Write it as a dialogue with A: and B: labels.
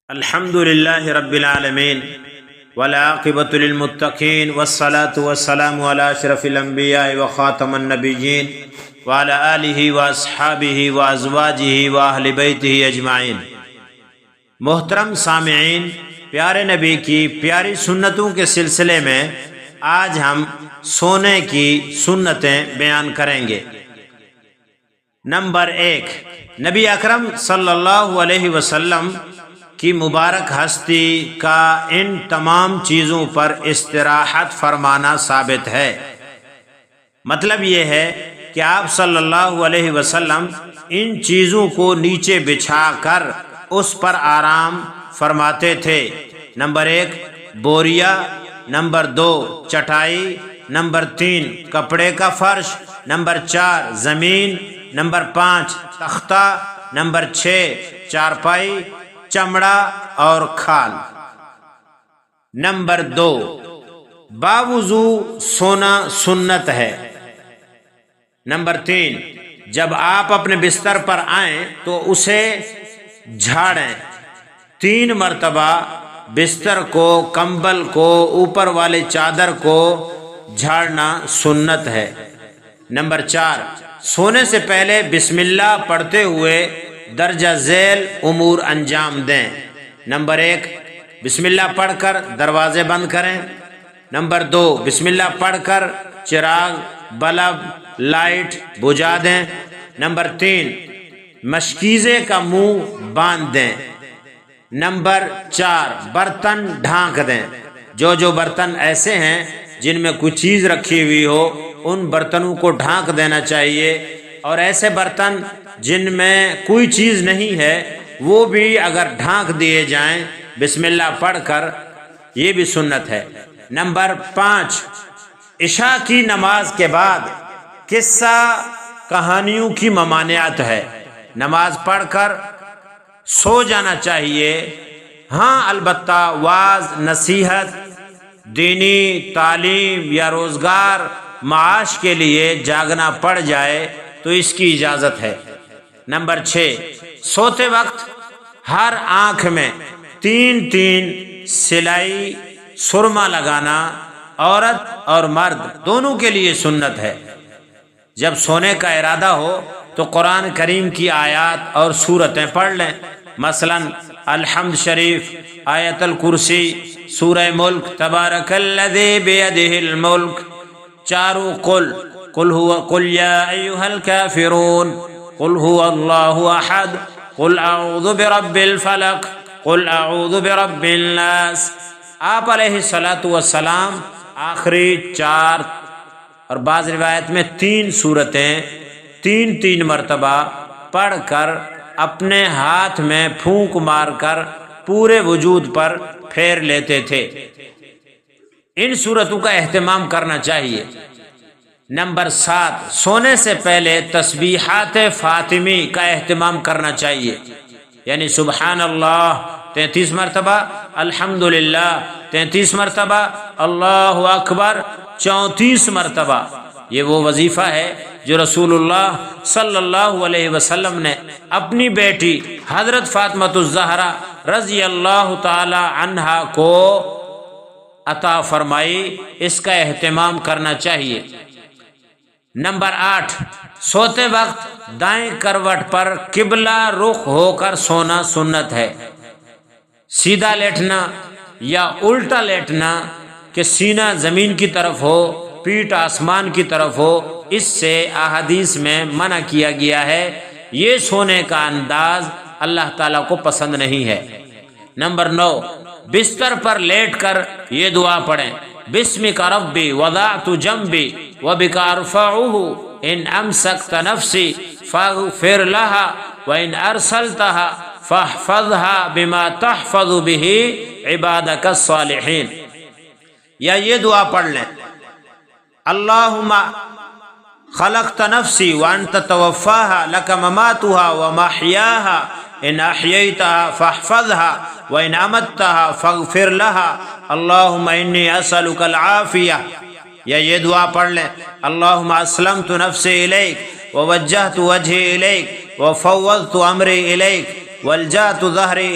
A: الحمد للہ رب العالمین والعاقبۃ للمتقین والصلاة والسلام علی اشرف الانبیاء وخاتم النبیین وعلی آلہ واصحابہ وازواجہ واہل بیتہ اجمعین۔ محترم سامعین، پیارے نبی کی پیاری سنتوں کے سلسلے میں آج ہم سونے کی سنتیں بیان کریں گے۔ نمبر 1، نبی اکرم صلی اللہ علیہ وسلم کی مبارک ہستی کا ان تمام چیزوں پر استراحت فرمانا ثابت ہے۔ مطلب یہ ہے کہ آپ صلی اللہ علیہ وسلم ان چیزوں کو نیچے بچھا کر اس پر آرام فرماتے تھے۔ نمبر 1 بوریا، نمبر 2 چٹائی، نمبر 3 کپڑے کا فرش، نمبر 4 زمین، نمبر 5 تختہ، نمبر 6 چارپائی، چمڑا اور کھال۔ نمبر 2 باوضو سونا سنت ہے۔ نمبر 3 جب آپ اپنے بستر پر آئیں تو اسے جھاڑیں۔ 3 مرتبہ بستر کو، کمبل کو، اوپر والے چادر کو جھاڑنا سنت ہے۔ نمبر 4 سونے سے پہلے بسم اللہ پڑھتے ہوئے درجہ ذیل امور انجام دیں۔ نمبر 1 بسم اللہ پڑھ کر دروازے بند کریں۔ نمبر 2 بسم اللہ پڑھ کر چراغ، بلب، لائٹ بجھا دیں۔ نمبر 3 مشکیزے کا منہ باندھ دیں۔ نمبر 4 برتن ڈھانک دیں۔ جو برتن ایسے ہیں جن میں کوئی چیز رکھی ہوئی ہو ان برتنوں کو ڈھانک دینا چاہیے، اور ایسے برتن جن میں کوئی چیز نہیں ہے وہ بھی اگر ڈھانک دیے جائیں بسم اللہ پڑھ کر، یہ بھی سنت ہے۔ نمبر 5 عشاء کی نماز کے بعد قصہ کہانیوں کی ممانعت ہے۔ نماز پڑھ کر سو جانا چاہیے۔ ہاں البتہ واعظ، نصیحت، دینی تعلیم یا روزگار معاش کے لیے جاگنا پڑ جائے تو اس کی اجازت ہے۔ نمبر 6 سوتے وقت ہر آنکھ میں 3 سلائی سرما لگانا عورت اور مرد دونوں کے لیے سنت ہے۔ جب سونے کا ارادہ ہو تو قرآن کریم کی آیات اور سورتیں پڑھ لیں، مثلا الحمد شریف، آیت الکرسی، سورہ ملک، تبارک الذی بیدہ الملک، چاروں قل یا ایھا الکافرون، قل هو اللہ احد، قل اعوذ برب الفلق، قل اعوذ برب الناس۔ آپ علیہ الصلاۃ والسلام آخری 4 اور بعض روایت میں 3 سورتیں 3 مرتبہ پڑھ کر اپنے ہاتھ میں پھونک مار کر پورے وجود پر پھیر لیتے تھے۔ ان سورتوں کا اہتمام کرنا چاہیے۔ نمبر 7 سونے سے پہلے تسبیحات فاطمی کا اہتمام کرنا چاہیے، یعنی سبحان اللہ 33 مرتبہ، الحمدللہ 33 مرتبہ، اللہ اکبر 34 مرتبہ۔ یہ وہ وظیفہ ہے جو رسول اللہ صلی اللہ علیہ وسلم نے اپنی بیٹی حضرت فاطمہ الزہرا رضی اللہ تعالی عنہا کو عطا فرمائی۔ اس کا اہتمام کرنا چاہیے۔ نمبر 8 سوتے وقت دائیں کروٹ پر قبلہ رخ ہو کر سونا سنت ہے۔ سیدھا لیٹنا یا الٹا لیٹنا کہ سینہ زمین کی طرف ہو، پیٹھ آسمان کی طرف ہو، اس سے احادیث میں منع کیا گیا ہے۔ یہ سونے کا انداز اللہ تعالیٰ کو پسند نہیں ہے۔ نمبر 9 بستر پر لیٹ کر یہ دعا پڑھیں، بسمک ربی وضعت جنبی وبک ارفعہ ان امسکت نفسی فاغفر لها وان ارسلتها فاحفظها بما تحفظ به عبادک الصالحین۔ یا یہ دعا پڑھ لیں، اللہم خلقت نفسی وانت توفاها لک مماتها ومحیاها ان احییتها فاحفظها وان امتها فاغفر لها اللہم انی اسألک العافیہ۔ یا یہ دعا پڑھ لیں، اللہم اسلمت نفسی الیک ووجہت وجہی الیک وفوضت امری الیک والجأت ظہری